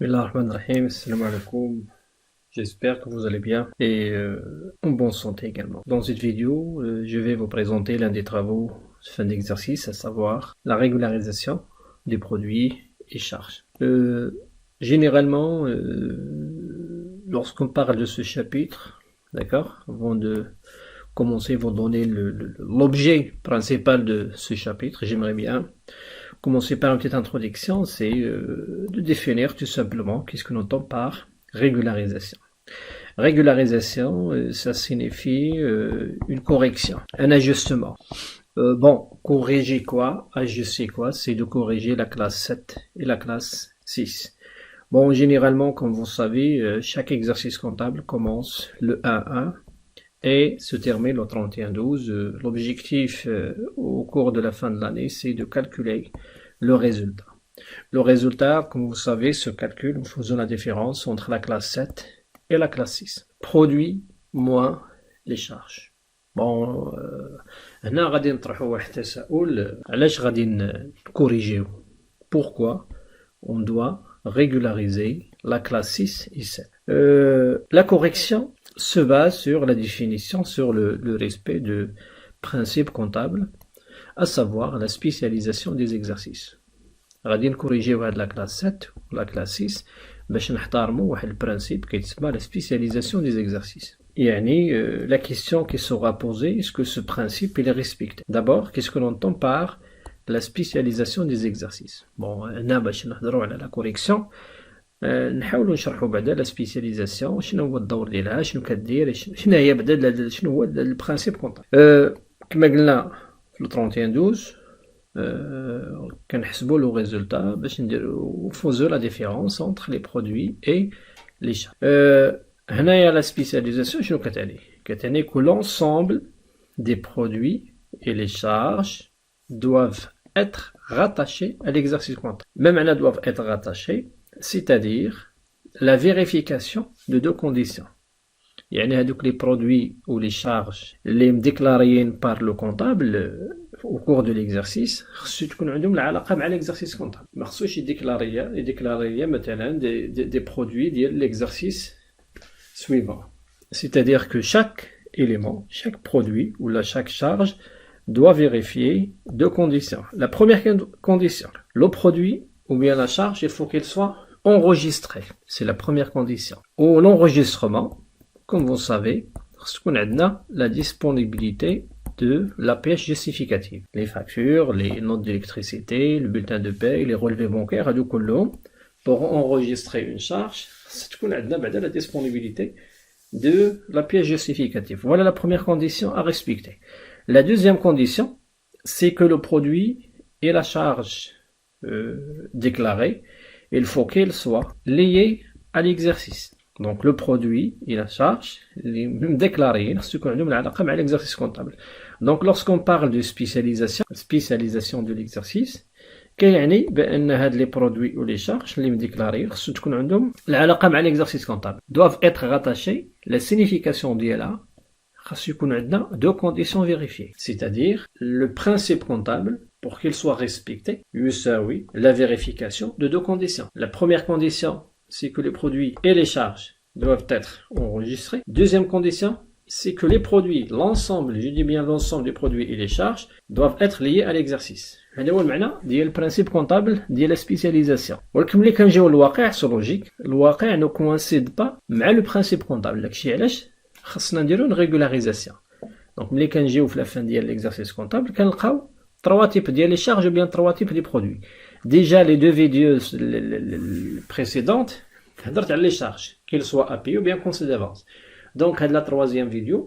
Bismillahirrahmanirrahim, assalamu alaikum. J'espère que vous allez bien et en bonne santé également. Dans cette vidéo, je vais vous présenter l'un des travaux de fin d'exercice, à savoir la régularisation des produits et charges. Généralement, lorsqu'on parle de ce chapitre, d'accord, avant de commencer, vous donner l'objet principal de ce chapitre, j'aimerais bien commencer par une petite introduction, c'est de définir tout simplement qu'est-ce que l'on entend par régularisation. Régularisation, ça signifie une correction, un ajustement. Corriger quoi, ajuster quoi, c'est de corriger la classe 7 et la classe 6. Bon, généralement, comme vous savez, chaque exercice comptable commence le 1-1 et se termine au 31-12. L'objectif au cours de la fin de l'année, c'est de calculer le résultat. Le résultat, comme vous savez, se calcule en faisant la différence entre la classe 7 et la classe 6. Produit moins les charges. Bon, هنا غادي نطرحوا واحد التساؤل علاش غادي نكوريجيو. Pourquoi on doit régulariser la classe 6 et 7? La correction se base sur la définition, sur le respect de principes comptables, à savoir la spécialisation des exercices. غادي نكوريجيو هاد la classe 7 ou la classe 6 باش نحترموا واحد البرانسيب كيتسمى la spécialisation des exercices. يعني la question qui sera posée, est-ce que ce principe il est respecté? D'abord, qu'est-ce que l'on entend par la spécialisation des exercices? Bon, هنا باش نهضروا على la correction نحاولوا نشرحوا بعدا لا سبيسياليزاسيون شنو هو الدور ديالها، شنو كدير، شنو هي بعدا، شنو هو البرانسيب كونطابل. كما قلنا في 31-12 كنحسبوا لو ريزولتا باش نديروا فوزو لا ديفيرونس انتر لي برودوي اي لي شارج. هنايا لا سبيسياليزاسيون شنو كتعني que l'ensemble des produits et les charges doivent être rattachés à l'exercice comptable. Même là doivent être rattachés, c'est-à-dire la vérification de deux conditions. يعني هذوك les produits ou les charges اللي مديكلاريين par le comptable au cours de l'exercice خصو تكون عندهم العلاقه مع l'exercice comptable. ما خصوش يديكلاري مثلا des produits ديال l'exercice suivant. C'est-à-dire que chaque élément, chaque produit ou chaque charge doit vérifier deux conditions. La première condition, le produit ou bien la charge, il faut qu'il soit enregistré. C'est la première condition. Ou l'enregistrement, comme vous savez, on a la disponibilité de la pièce justificative. Les factures, les notes d'électricité, le bulletin de paie, les relevés bancaires, pour enregistrer une charge, c'est la disponibilité de la pièce justificative. Voilà la première condition à respecter. La deuxième condition, c'est que le produit et la charge déclarée, il faut qu'ils soient liés à l'exercice. Donc le produit et la charge déclarés, à l'exercice comptable. Donc lorsqu'on parle de spécialisation de l'exercice, كيعني بأن هاد les produits ou les charges اللي مديكلاري خصو تكون عندهم العلاقة مع l'exercice comptable. Doivent être rattachés, la signification ديالها خصو يكون عندنا deux conditions vérifiées. C'est-à-dire le principe comptable pour qu'il soit respecté يساوي la vérification de deux conditions. La première condition, c'est que les produits et les charges doivent être enregistrés. Deuxième condition, c'est que les produits, l'ensemble, je dis bien l'ensemble des produits et les charges doivent être liés à l'exercice. هذا هو المعنى ديال البرانسيب كونطابل ديال السبيسياليزاسيون. ولكن ملي كنجيو للواقع سو لوجيك، الواقع نو كوانسيد با مع لو برانسيب كونطابل. داكشي علاش خصنا نديرو اون ريغولاريزاسيون. دونك ملي كنجيو في لافان ديال ليكزارسيس كونطابل كنلقاو trois types ديال لي شارج ou bien trois types دي برودوي. Déjà les deux vidéos précédentes هضرت على لي شارج qu'ils soient à payer ou bien compte d'avance. Donc la troisième vidéo,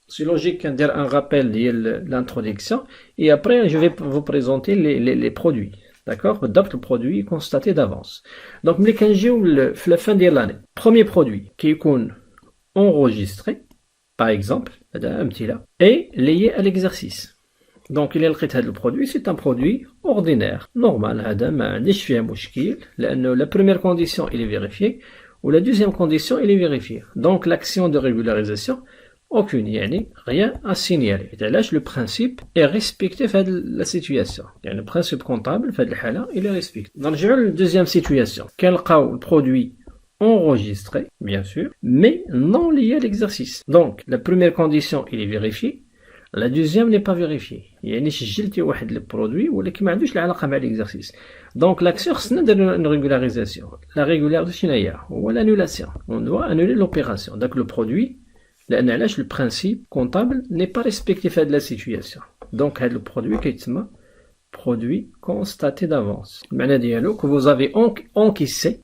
c'est logique qu'on dise un rappel de l'introduction et après je vais vous présenter les produits. D'accord? Le produit constaté d'avance. Donc nous allons la fin de l'année. Premier produit qui est enregistré, par exemple, et lié à l'exercice. Donc il y a le produit, c'est un produit ordinaire, normal. La première condition il est vérifiée. Ou la deuxième condition, elle est vérifiée. Donc l'action de régularisation aucune, يعني rien à signaler. علاش le principe est respecté في la situation. يعني le principe comptable في هذه الحالة il est respecté. نرجعوا للدوزيام situation. كنلقاو البرودوي enregistré, bien sûr, mais non lié à l'exercice. Donc, la première condition, il est vérifié. La deuxième n'est pas vérifiée. يعني سجلتي واحد البرودوي ولكن ما عندوش العلاقة مع l'exercice. Donc, l'action, c'est une régularisation. La régularisation, c'est l'annulation. On doit annuler l'opération. Donc, le produit, le principe comptable n'est pas respecté fait de la situation. Donc, le produit qui est produit constaté d'avance. Maintenant, que vous avez encaissé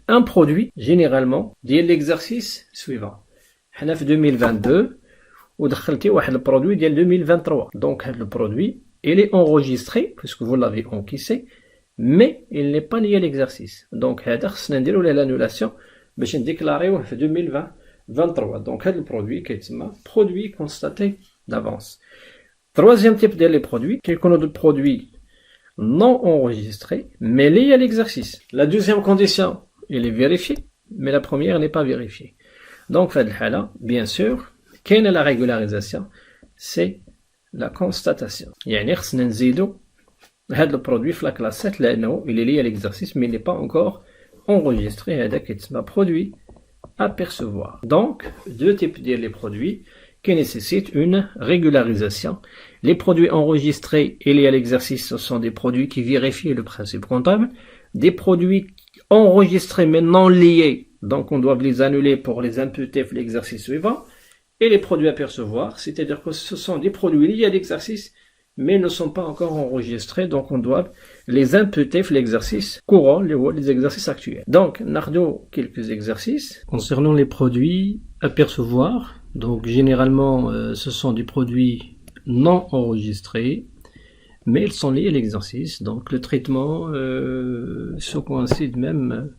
un produit, généralement, dit l'exercice suivant. En 2022, vous avez un produit de 2023. Donc, le produit, il est enregistré, puisque vous l'avez encaissé, mais il n'est pas lié à l'exercice. Donc, c'est l'annulation, mais je déclaré en 2023. Donc, le produit qui est produit constaté d'avance. Troisième type de produits, qui est des produits non enregistrés, mais liés à l'exercice. La deuxième condition, il est vérifié, mais la première n'est pas vérifiée. Donc, bien sûr, quelle est la régularisation? C'est la constatation. يعني خصنا نزيدو هذا البرودوي في la classe 7 لأنه il est lié à l'exercice mais il n'est pas encore enregistré. هذا كيتسمى produit à percevoir. Donc, deux types de produits qui nécessitent une régularisation. Les produits enregistrés et liés à l'exercice, ce sont des produits qui vérifient le principe comptable. Des produits enregistrés mais non liés, donc on doit les annuler pour les imputer pour l'exercice suivant. Et les produits à percevoir, c'est-à-dire que ce sont des produits liés à l'exercice mais ne sont pas encore enregistrés, donc on doit les imputer pour l'exercice courant, les exercices actuels. Donc, Nardo, quelques exercices. Concernant les produits à percevoir, donc généralement ce sont des produits non enregistrés, mais ils sont liés à l'exercice. Donc le traitement se coïncide même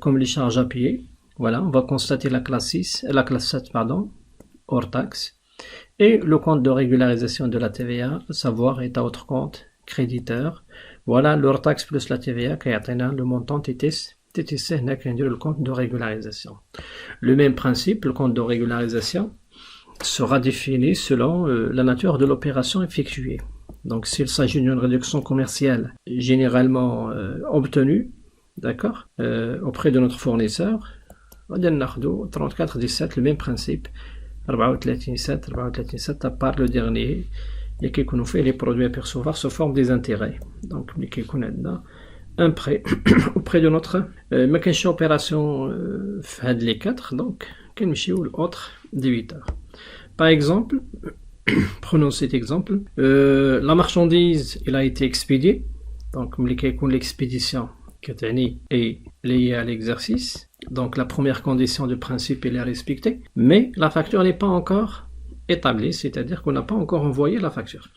comme les charges à payer. Voilà, on va constater la classe 7, hors taxe. Et le compte de régularisation de la TVA, savoir est à autre compte créditeur. Voilà, le hors taxe plus la TVA qui a le montant TTC. TTC n'a qu'un le compte de régularisation. Le même principe, le compte de régularisation sera défini selon la nature de l'opération effectuée. Donc, s'il s'agit d'une réduction commerciale généralement obtenue, d'accord, auprès de notre fournisseur, on a 34-17, le même principe, 34-7, à part le dernier, il y a qu'on fait les produits à percevoir sous forme des intérêts. Donc, on a un prêt auprès de notre mécanicien opération fait les 4, donc l'autre débiteur. Par exemple, prenons cet exemple, la marchandise elle a été expédiée, donc l'expédition est liée à l'exercice, donc la première condition de principe elle est respectée, mais la facture n'est pas encore établie, c'est-à-dire qu'on n'a pas encore envoyé la facture.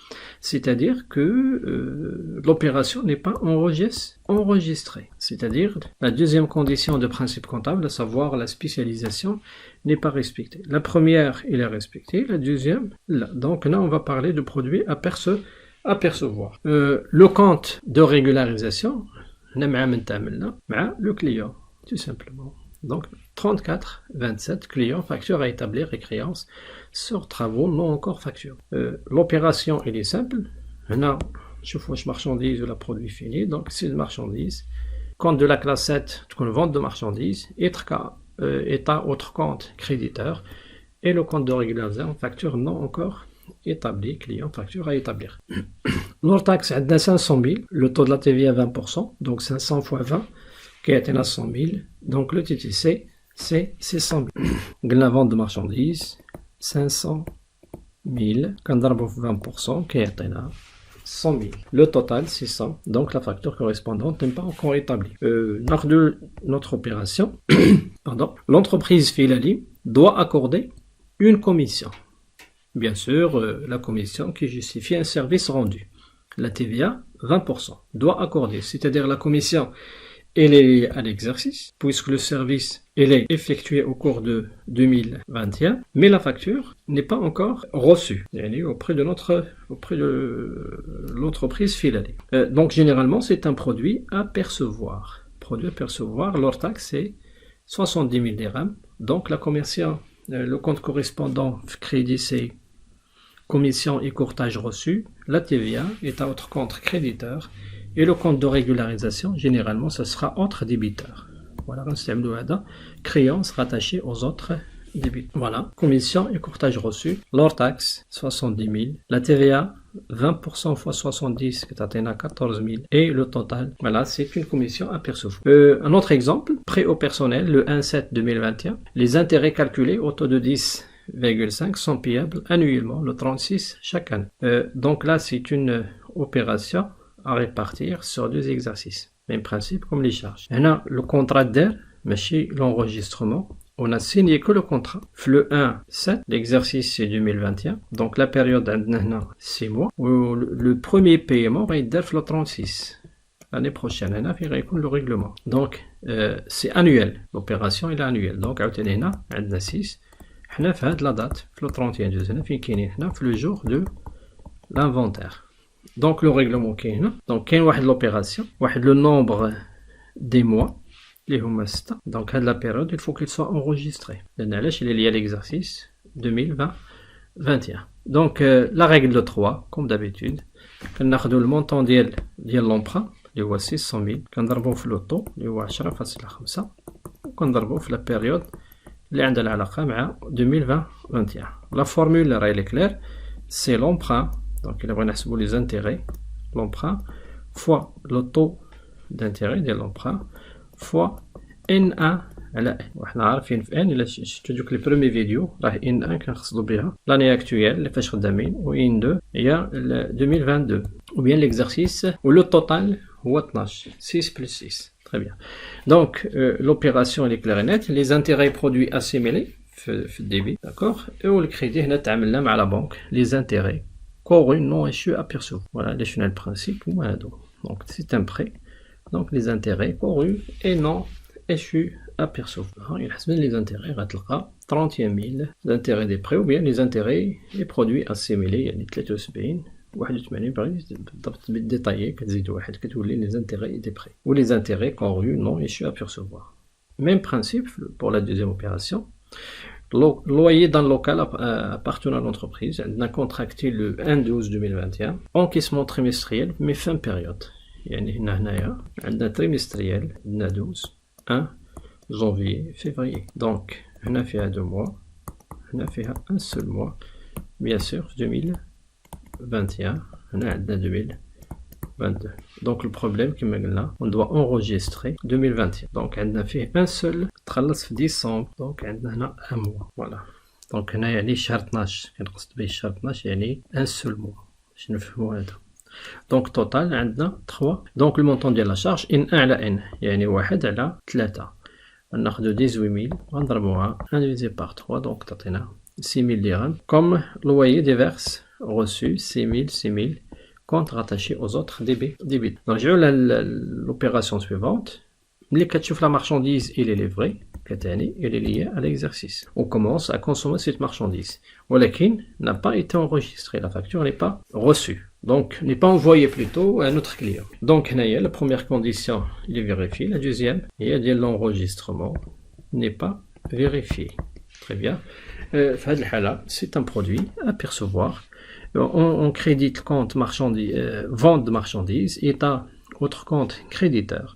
C'est-à-dire que l'opération n'est pas enregistrée. C'est-à-dire la deuxième condition de principe comptable, à savoir la spécialisation, n'est pas respectée. La première, elle est respectée, la deuxième, là. Donc là, on va parler de produits à percevoir. Le compte de régularisation, le client, tout simplement. Donc, 34-27, client, facture à établir et créance sur travaux non encore facture. L'opération, elle est simple. Maintenant, je fais marchandise ou la produit fini. Donc, c'est une marchandise. Compte de la classe 7, vente de marchandises. État, autre compte, créditeur. Et le compte de régularisation, facture non encore établie, client, facture à établir. L'hors taxe, c'est 500 000. Le taux de la TVA, 20%. Donc, 500 fois 20. Qui est à 100 000, donc le TTC c'est 100 000. La vente de marchandises 500 000, quand on a 20% qui est à 100 000. Le total 600, donc la facture correspondante n'est pas encore établie. Lors de notre opération, l'entreprise Filali doit accorder une commission. Bien sûr, la commission qui justifie un service rendu. La TVA 20% doit accorder, c'est-à-dire la commission elle est à l'exercice, puisque le service elle est effectué au cours de 2021, mais la facture n'est pas encore reçue auprès de l'entreprise Filali. Donc généralement, c'est un produit à percevoir. Produit à percevoir, l'hors taxe c'est 70 000 dirhams. Donc la commission le compte correspondant crédit c'est commission et courtage reçu, la TVA est à autre compte créditeur et le compte de régularisation, généralement, ce sera entre débiteurs. Voilà, créance rattachée aux autres débiteurs. Voilà, commission et courtage reçu, l'hors taxe 70 000, la TVA 20% fois 70 qui est à 14 000 et le total, voilà, c'est une commission à percevoir. Un autre exemple, prêt au personnel, le 1/7/2021, les intérêts calculés au taux de 10,5 sont payables annuellement, le 36 chaque année. Donc là, c'est une opération à répartir sur 2 exercices. Même principe comme les charges. On a le contrat d'air, mais chez l'enregistrement, on a signé que le contrat. Le 1/7, l'exercice c'est 2021, donc la période de 6 mois. Le premier paiement va être le 36. L'année prochaine, on a le règlement. Donc, c'est annuel. L'opération est annuelle. Donc, on a 6. On a fait la date, le 31 le jour de l'inventaire. Donc le règlement qui est là, donc il y a l'opération, le nombre des mois, donc à la période, il faut qu'il soit enregistré. Il est lié à l'exercice 2020-21. Donc la règle de 3, comme d'habitude, on a le montant de l'emprunt, qui est 600 000, on a le taux, qui est 10,5, on a la période اللي عندها العلاقة مع 2020-21. La formule est claire, c'est l'emprunt, donc il va نحسبوا les intérêts, l'emprunt fois le taux d'intérêt de l'emprunt fois N1 على N. وحنا عارفين في N إلا شفتو دوك لي برومي فيديو راه N1 كنقصدو بها l'année actuelle اللي فاش خدامين و N2 هي 2022 ou bien l'exercice où le total هو 12 6 plus 6. Très bien. Donc, l'opération est claire et nette. Les intérêts produits assimilés, débit, d'accord. Et le crédit, on a à la banque. Les intérêts, corus non échus aperçus. Voilà, le principe. Donc, c'est un prêt. Donc, les intérêts corus et non échus aperçus. Il y a les intérêts, 31 000 intérêts des prêts ou bien les intérêts des produits assimilés. Il y a des 73. 81 بالضبط détaillé كتزيد واحد كتولي les intérêts des prêts ou les intérêts corus non échus à percevoir. Même principe pour la deuxième opération. Loyer dans le local appartenant à l'entreprise. On a contracté le 1/12/2021. Encaissement trimestriel mais fin période. يعني هنايا عندنا trimestriel 12 1 janvier février. Donc هنا فيها 2 mois. هنا فيها un seul mois. Bien sûr 2021, on a 2022. Donc le problème qui est là, on doit enregistrer 2021. Donc on a fait un seul, 13 décembre. Donc on a un mois. Voilà. Donc on a يعني شهر 12. كنقصد به شهر 12 يعني un seul mois. باش نفهموا هذا. Donc total عندنا 3. Donc le montant de la charge N1 على N يعني 1 على 3. ناخذ 18000 ونضربوها 1 divisé par 3 donc تعطينا 6000 dirhams. Comme loyer divers reçu 6000 compte rattaché aux autres débits. Donc j'ai l'opération suivante. Les cas la marchandise il est livré, il est lié à l'exercice. On commence à consommer cette marchandise. Walakin n'a pas été enregistré, la facture n'est pas reçue. Donc n'est pas envoyée plutôt à notre client. Donc la première condition, il est vérifié. La deuxième, il y a l'enregistrement n'est pas vérifié. Très bien. C'est un produit à percevoir. On crédite compte marchandise, vente de marchandises et à autre compte créditeur.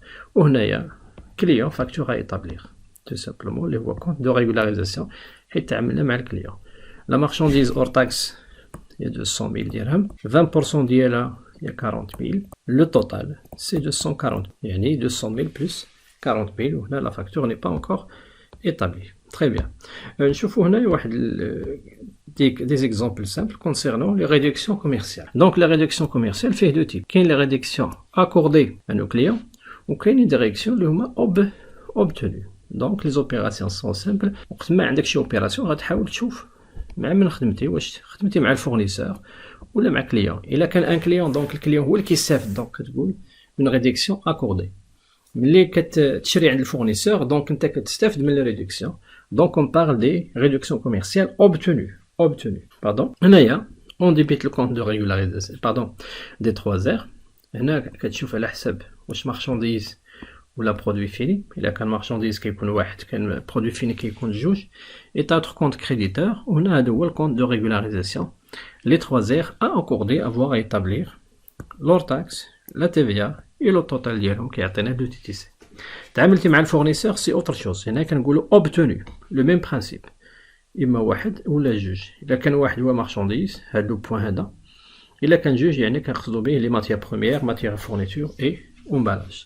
On a un client facture à établir. Tout simplement, les voies compte de régularisation est amené avec le client. La marchandise hors taxe il y a 200 000 dirhams. 20% d'ILA, il y a 40 000. Le total, c'est 240 000. Il y a 200 000 plus 40 000. Là, la facture n'est pas encore établie. Très bien. نشوفوا هنا واحد des exemples simples concernant les réductions commerciales. Donc la réduction commerciale fait deux types. Il y a les réductions accordées à nos clients ou il y a des réductions obtenues. Donc les opérations sont simples. وقت ما عندك شي opération غتحاول تشوف مع من خدمتي واش خدمتي مع الفورنيسور ولا مع كليون. الا كان ان كليون دونك الكليون هو اللي كيستافد دونك كتقول من ريدكسيون اكوردي. ملي كتشري عند الفورنيسور دونك انت كتستافد من الريدكسيون. Donc on parle des réductions commerciales obtenues. Pardon. هنايا on débite le compte de régularisation. Pardon. Des 3 R. هنا كتشوف على حسب واش marchandise ولا برودوي فيني الا كان مارشانديز كيكون واحد كان برودوي فيني كيكون جوج اي تاوتر كونت كريديتور وهنا هذا هو الكونت دو ريغولاريزاسيون لي 3 زير ا اكوردي افوار ا établir لور تاكس لا تي في ا اي لو توتال ديالهم كيعطينا لو تي تي سي. تعاملتي مع الفورنيسور سي اوتر شوز هنا كنقولوا اوبتوني لو ميم برانسيب اما واحد ولا جوج الا كان واحد هو مارشانديز هذا لو بوين هذا الا كان جوج يعني كنقصدوا به لي ماتيير بروميير ماتيير فورنيتور اي emballage.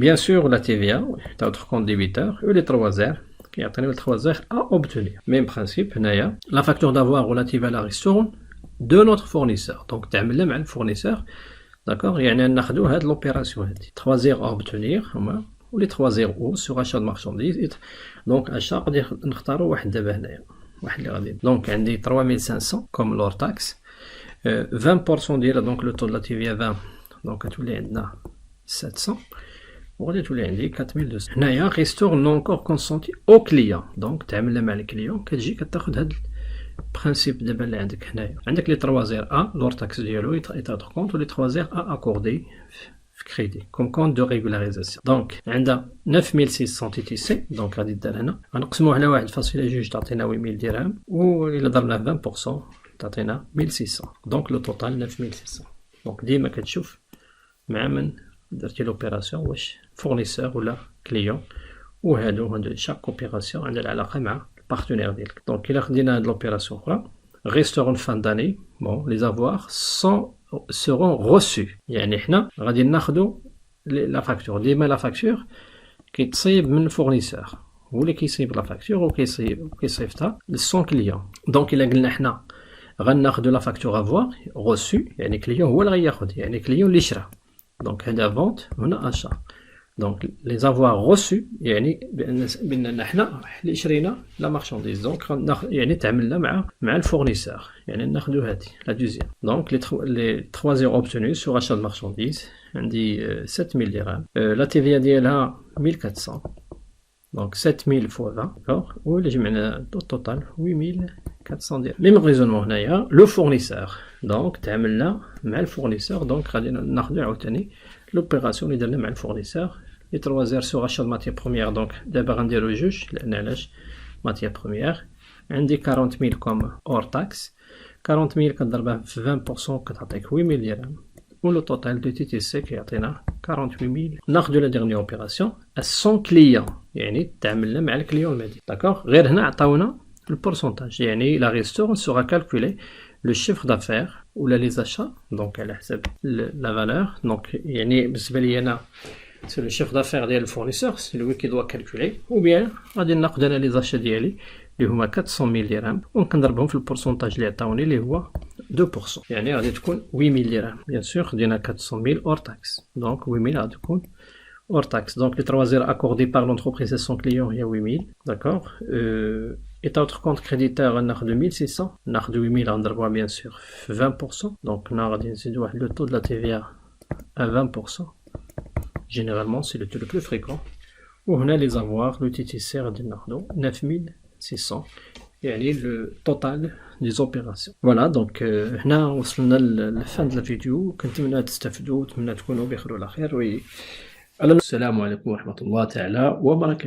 Bien sûr, la TVA, d'autres comptes débiteurs, et les 3 zères, qui a les 3 zères à obtenir. Même principe, la facture d'avoir relative à la restaurant de notre fournisseur. Donc, tu as le fournisseur, d'accord, il y a l'opération. 3 zères à obtenir, ou les 3 zères sur achat de marchandises. Donc, achat, on va نختاروا واحد دابا هنايا. واحد اللي غادي. Donc, عندي 3500 comme leur taxe. 20% ديالها donc le taux de la TVA 20. Donc تولي عندنا 700 وغادي تولي عندي 4200. هنايا ريستور نون كور كونسونتي او كليون. دونك تعاملنا مع الكليون كتجي كتاخد هاد البرانسيب دابا اللي عندك هنايا. عندك لي 3 زير ا لور تاكس ديالو ايتاتر كونت ولي 3 زير ا اكوردي في كريدي كوم كونت دو ريغولاريزاسيون. دونك عندها 9600 تي تي سي. دونك غادي دار هنا غنقسموه على 1.2 تعطينا 8000 درهم وإلا ضربنا 20% تعطينا 1600. دونك لو توتال 9600. دونك ديما كتشوف مع من درتي لوبيراسيون واش فورنيسور ولا كليون وهادو شاك اوبيراسيون عندها العلاقه مع البارتنير ديالك. دونك الا خدينا هاد لوبيراسيون اخرى ريستورون فان داني بون لي افوار سيرون روسو يعني حنا غادي ناخدو لا فاكتور. ديما لا فاكتور كيتصيب من فورنيسور هو اللي كيصيب لا فاكتور وكيصيفطها للسون كليون. دونك الا قلنا حنا غناخدو لا فاكتور افوار روسو يعني كليون هو اللي غياخد يعني كليون اللي شرا. دونك هذا فونت هنا اشا. دونك لي زافوار روسو يعني باننا حنا اللي شرينا لا مارشانديز. دونك يعني تعاملنا مع الفورنيسور يعني ناخدو هادي لا دوزيام. دونك لي 3 زيرو اوبتوني سور اشا مارشانديز عندي 7000 درهم. لا تي في ديالها 1400. دونك 7000 فوا 20 داكوغ ولا جمعنا التوتال 8400 درهم. ميم ريزونمون هنايا لو فورنيسور. دونك تعاملنا مع الفورنيسور. دونك غادي ناخدو عاوتاني لوبيراسيون اللي درنا مع الفورنيسور لي 3 زير سور اشا ماتيير بروميير. دونك دابا غنديرو جوج لان علاش ماتيير بروميير عندي 40000 كوم اور تاكس. 40000 كضربها في 20% كتعطيك 8000 درهم ولو توتال دو تي تي سي كيعطينا 48000. ناخدو لا ديرني اوبيراسيون السون كليون يعني تعاملنا مع الكليون المدي داكوغ. غير هنا عطاونا البورسونتاج يعني لا ريستور سورا كالكولي لو شيفر دافير ولا لي زاشا دونك على حساب لا فالور. دونك يعني بالنسبه لي انا سي لو شيفر دافير ديال الفورنيسور سي لو كي دوا كالكولي او بيان غادي ناخد انا لي زاشا ديالي اللي هما 400000 درهم ونكنضربهم في البورسونتاج اللي عطاوني اللي هو 2% يعني غادي تكون 8000 درهم. بيان سور خدينا 400000 اور تاكس دونك 8000 غادي تكون اور تاكس. دونك لي 3 زير اكوردي بار لونتربريز اي سون كليون هي 8000 داكوغ. ايت اوتر كونت كريديتور غناخدو 1600 ناخدو 8000 غنضربوها بيان سور في 20%. دونك هنا غادي نزيدو واحد لو طو دو لا تي في ا 20%. جينيرالمون سي لو تو لو بلو فريكون. وهنا لي زافوار لو تي تي سي غادي ناخدو 9600 يعني لو توتال دي زوبيراسيون. فوالا دونك هنا وصلنا للفان د الفيديو. كنتمنى تستافدوا ونتمنى تكونوا بخير وعلى خير. السلام عليكم ورحمه الله تعالى وبركاته.